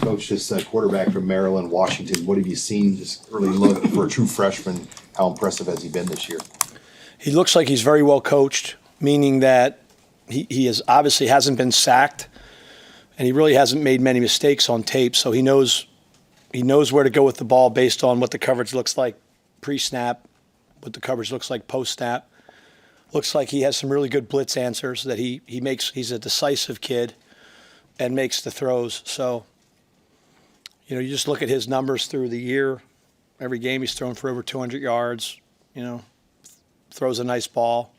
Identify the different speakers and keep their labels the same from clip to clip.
Speaker 1: Coach, this quarterback from Maryland, Washington, what have you seen, just early look for a true freshman? How impressive has he been this year?
Speaker 2: He looks like he's very well coached, meaning that he is obviously hasn't been sacked, and he really hasn't made many mistakes on tape, so he knows where to go with the ball based on what the coverage looks like pre-snap, what the coverage looks like post-snap. Looks like he has some really good blitz answers that he makes. He's a decisive kid and makes the throws. So, you just look at his numbers through the year. Every game he's thrown for over 200 yards, throws a nice ball.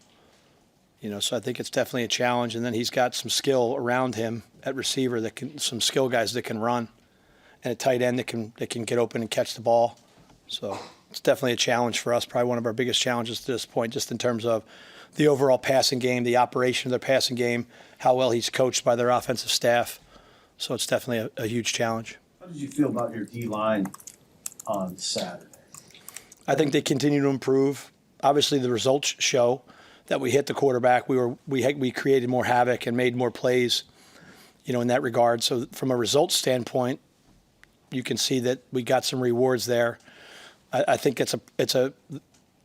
Speaker 2: So I think it's definitely a challenge. And then he's got some skill around him at receiver some skill guys that can run, and a tight end that can get open and catch the ball. So it's definitely a challenge for us, probably one of our biggest challenges to this point, just in terms of the overall passing game, the operation of their passing game, how well he's coached by their offensive staff. So it's definitely a huge challenge.
Speaker 3: How did you feel about your D-line on Saturday?
Speaker 2: I think they continue to improve. Obviously, the results show that we hit the quarterback. We created more havoc and made more plays, in that regard. So from a results standpoint, you can see that we got some rewards there. I think the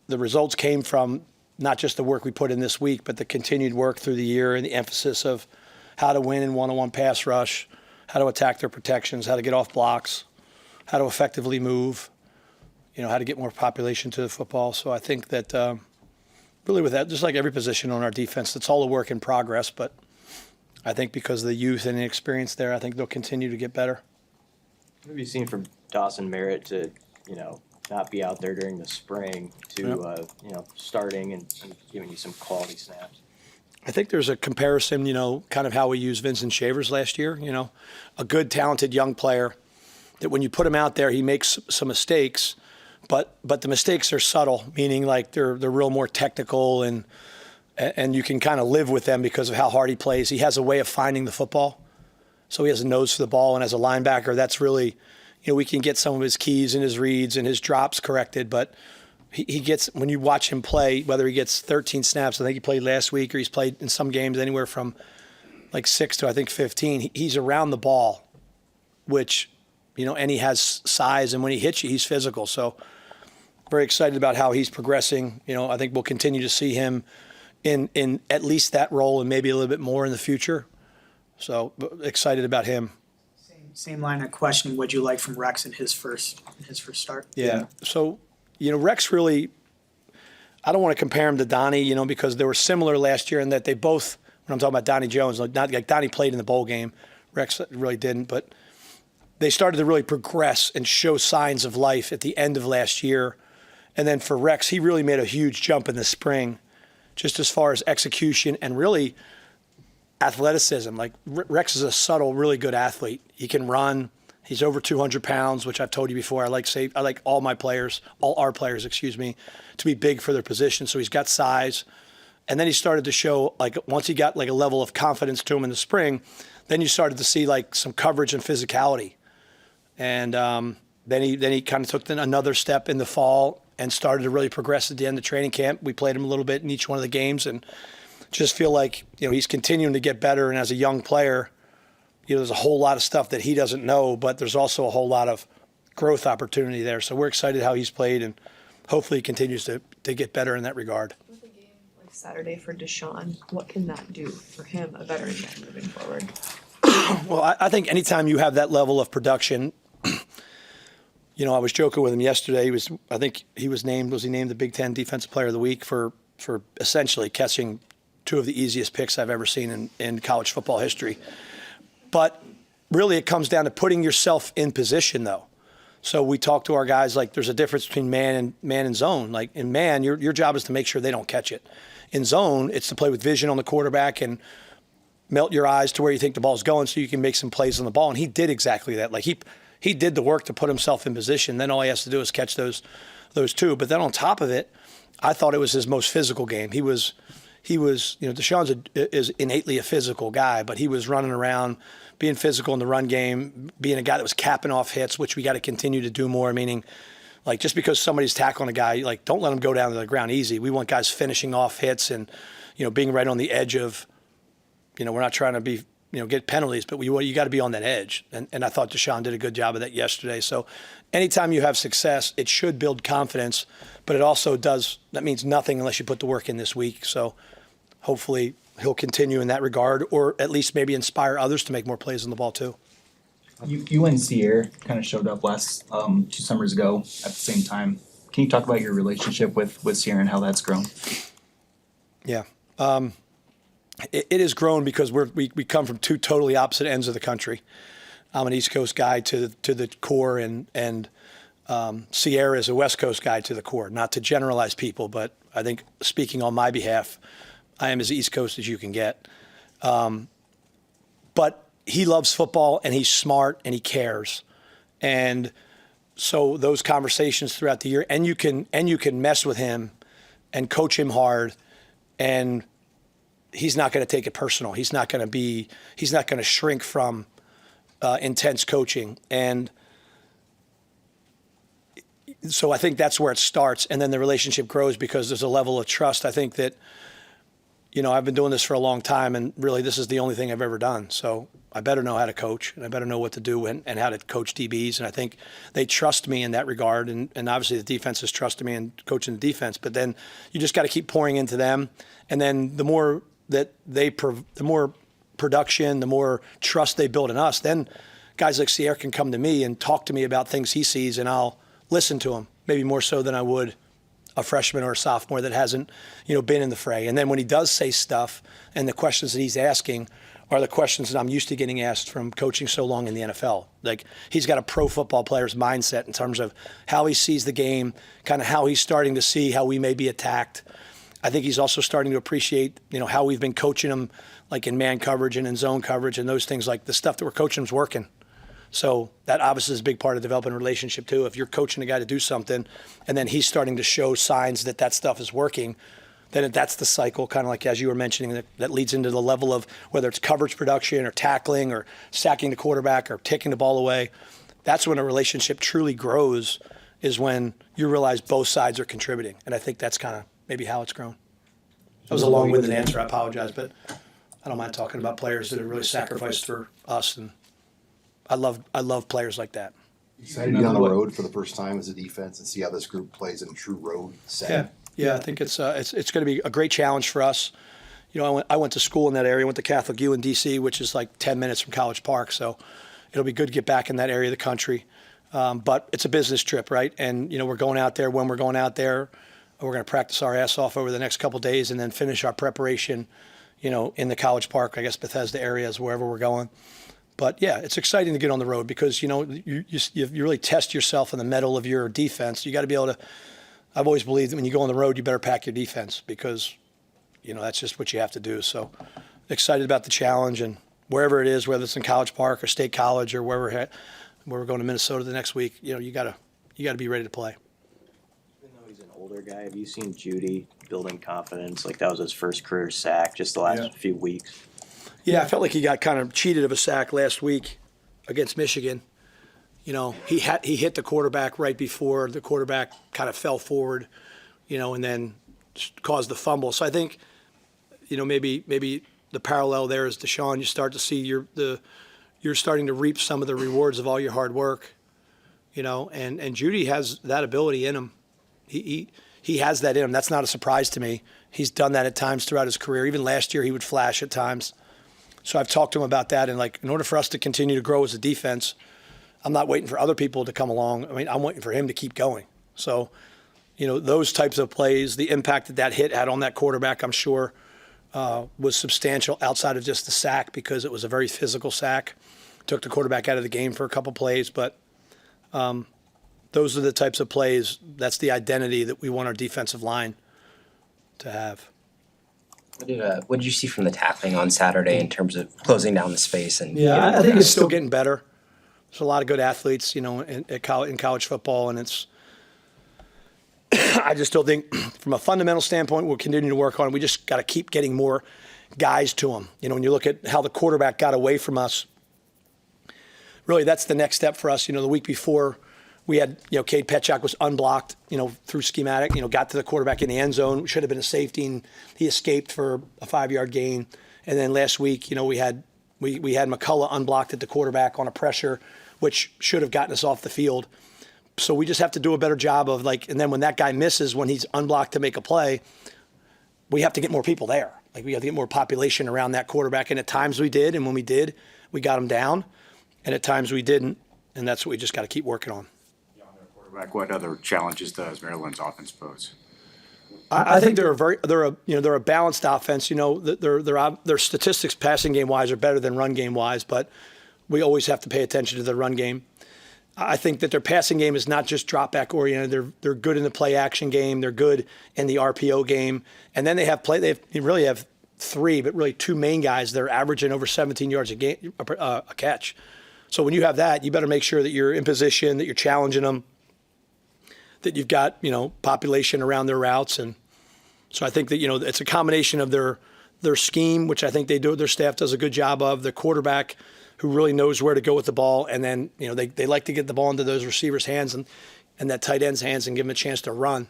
Speaker 2: results came from not just the work we put in this week, but the continued work through the year and the emphasis of how to win in one-on-one pass rush, how to attack their protections, how to get off blocks, how to effectively move, how to get more population to the football. So I think that really with that, just like every position on our defense, it's all a work in progress. But I think because of the youth and the experience there, I think they'll continue to get better.
Speaker 4: What have you seen from Dawson Merritt to, not be out there during the spring to, starting and giving you some quality snaps?
Speaker 2: I think there's a comparison, kind of how we used Vincent Shavers last year, a good, talented young player that when you put him out there, he makes some mistakes, but the mistakes are subtle, meaning like they're real more technical and you can kind of live with them because of how hard he plays. He has a way of finding the football. So he has a nose for the ball, and as a linebacker, that's really, we can get some of his keys and his reads and his drops corrected, but he gets, when you watch him play, whether he gets 13 snaps, I think he played last week, or he's played in some games anywhere from like 6 to I think 15, he's around the ball, which, and he has size, and when he hits you, he's physical. So very excited about how he's progressing. I think we'll continue to see him in at least that role and maybe a little bit more in the future. So excited about him.
Speaker 5: Same line of questioning. What'd you like from Rex in his first start?
Speaker 2: Yeah. So, Rex really, I don't want to compare him to Donnie, because they were similar last year in that they both, when I'm talking about Donnie Jones, not like Donnie played in the bowl game, Rex really didn't, but they started to really progress and show signs of life at the end of last year. And then for Rex, he really made a huge jump in the spring, just as far as execution and really athleticism. Like Rex is a subtle, really good athlete. He can run. He's over 200 pounds, which I've told you before. I like all our players, to be big for their position. So he's got size. And then he started to show, like, once he got like a level of confidence to him in the spring, then you started to see like some coverage and physicality. And then he kind of took another step in the fall and started to really progress at the end of training camp. We played him a little bit in each one of the games and just feel like, he's continuing to get better. And as a young player, there's a whole lot of stuff that he doesn't know, but there's also a whole lot of growth opportunity there. So we're excited how he's played, and hopefully he continues to get better in that regard.
Speaker 6: With a game like Saturday for Deshaun, what can that do for him, a veteran guy, moving forward?
Speaker 2: Well, I think anytime you have that level of production, I was joking with him yesterday. Was he named the Big Ten Defensive Player of the Week for essentially catching two of the easiest picks I've ever seen in college football history. But really it comes down to putting yourself in position, though. So we talk to our guys like there's a difference between man and zone. Like in man, your job is to make sure they don't catch it. In zone, it's to play with vision on the quarterback and melt your eyes to where you think the ball's going so you can make some plays on the ball. And he did exactly that. Like he did the work to put himself in position. Then all he has to do is catch those two. But then on top of it, I thought it was his most physical game. He was, Deshaun's is innately a physical guy, but he was running around, being physical in the run game, being a guy that was capping off hits, which we got to continue to do more. Meaning, like, just because somebody's tackling a guy, like, don't let him go down to the ground easy. We want guys finishing off hits and, being right on the edge of, we're not trying to be get penalties, but you got to be on that edge. And I thought Deshaun did a good job of that yesterday. So anytime you have success, it should build confidence, but it also that means nothing unless you put the work in this week. So hopefully he'll continue in that regard, or at least maybe inspire others to make more plays on the ball too.
Speaker 7: You and Sierra kind of showed up last 2 summers ago at the same time. Can you talk about your relationship with Sierra and how that's grown?
Speaker 2: Yeah. It has grown because we come from two totally opposite ends of the country. I'm an East Coast guy to the core, and Sierra is a West Coast guy to the core. Not to generalize people, but I think speaking on my behalf, I am as East Coast as you can get. But he loves football, and he's smart, and he cares. And so those conversations throughout the year, and you can mess with him and coach him hard, and he's not going to take it personal. He's not going to shrink from intense coaching. And so I think that's where it starts, and then the relationship grows because there's a level of trust. I think that, I've been doing this for a long time, and really this is the only thing I've ever done. So I better know how to coach, and I better know what to do and how to coach DBs. And I think they trust me in that regard. And obviously the defense has trusted me in coaching the defense. But then you just got to keep pouring into them. And then the more that the more production, the more trust they build in us, then guys like Sierra can come to me and talk to me about things he sees, and I'll listen to him, maybe more so than I would a freshman or a sophomore that hasn't, been in the fray. And then when he does say stuff, and the questions that he's asking are the questions that I'm used to getting asked from coaching so long in the NFL. Like, he's got a pro football player's mindset in terms of how he sees the game, kind of how he's starting to see how we may be attacked. I think he's also starting to appreciate, how we've been coaching him, like in man coverage and in zone coverage and those things. Like, the stuff that we're coaching him is working. So that obviously is a big part of developing a relationship too. If you're coaching a guy to do something and then he's starting to show signs that stuff is working, then that's the cycle, kind of like as you were mentioning, that leads into the level of whether it's coverage production or tackling or sacking the quarterback or taking the ball away. That's when a relationship truly grows, is when you realize both sides are contributing. And I think that's kind of maybe how it's grown. That was a long-winded answer. I apologize, but I don't mind talking about players that have really sacrificed for us, and I love players like that.
Speaker 1: Excited to be on the road for the first time as a defense and see how this group plays in a true road setting.
Speaker 2: Yeah, I think it's going to be a great challenge for us. I went to school in that area. I went to Catholic U in D.C., which is like 10 minutes from College Park. So it'll be good to get back in that area of the country. But it's a business trip, right? And, we're going out there. When we're going out there, we're going to practice our ass off over the next couple of days and then finish our preparation, in the College Park, I guess Bethesda area is wherever we're going. But, yeah, it's exciting to get on the road because, you really test yourself in the mettle of your defense. You got to be able to – I've always believed that when you go on the road, you better pack your defense because, that's just what you have to do. So excited about the challenge, and wherever it is, whether it's in College Park or State College or where we're going to Minnesota the next week, you got to be ready to play.
Speaker 4: Even though he's an older guy, have you seen Judy building confidence? Like, that was his first career sack just the last few weeks.
Speaker 2: Yeah, I felt like he got kind of cheated of a sack last week against Michigan. He hit the quarterback right before the quarterback kind of fell forward, and then caused the fumble. So I think, maybe the parallel there is Deshaun. You start to see you're starting to reap some of the rewards of all your hard work, and Judy has that ability in him. He has that in him. That's not a surprise to me. He's done that at times throughout his career. Even last year, he would flash at times. So I've talked to him about that, and in order for us to continue to grow as a defense, I'm not waiting for other people to come along. I mean, I'm waiting for him to keep going. So, those types of plays, the impact that hit had on that quarterback, I'm sure, was substantial outside of just the sack because it was a very physical sack. Took the quarterback out of the game for a couple plays, but those are the types of plays. That's the identity that we want our defensive line to have.
Speaker 8: What did you see from the tackling on Saturday in terms of closing down the space? And
Speaker 2: I think it's still getting better. There's a lot of good athletes, in college football, and it's. I just still think, from a fundamental standpoint, we'll continue to work on it. We just got to keep getting more guys to them. When you look at how the quarterback got away from us, really that's the next step for us. The week before, we had, Cade Petchak was unblocked, through schematic, got to the quarterback in the end zone. Should have been a safety, and he escaped for a 5-yard gain. And then last week, we had We had McCullough unblocked at the quarterback on a pressure, which should have gotten us off the field. So we just have to do a better job of and then when that guy misses, when he's unblocked to make a play, we have to get more people there. We have to get more population around that quarterback. And at times we did. And when we did, we got him down. And at times we didn't. And that's what we just got to keep working on.
Speaker 9: Quarterback, what other challenges does Maryland's offense pose?
Speaker 2: I think they're a balanced offense. Their statistics passing game wise are better than run game wise, but we always have to pay attention to the run game. I think that their passing game is not just drop back oriented. They're good in the play action game. They're good in the RPO game, and then they really have three, but really two main guys. They're averaging over 17 yards a catch. So when you have that, you better make sure that you're in position, that you're challenging them, that you've got population around their routes. And so I think that it's a combination of their scheme, which I think their staff does a good job of, the quarterback who really knows where to go with the ball, and then they like to get the ball into those receivers' hands and that tight end's hands and give them a chance to run.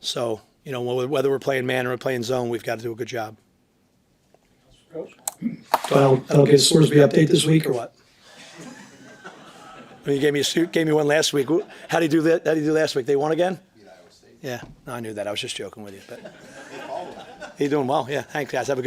Speaker 2: So whether we're playing man or we're playing zone, we've got to do a good job. So I'll get scores be update this week or what? You gave me one last week. How did you do that? How did you do last week? They won again? Yeah, no, I knew that. I was just joking with you, but you're doing well. Yeah, thanks, guys. Have a good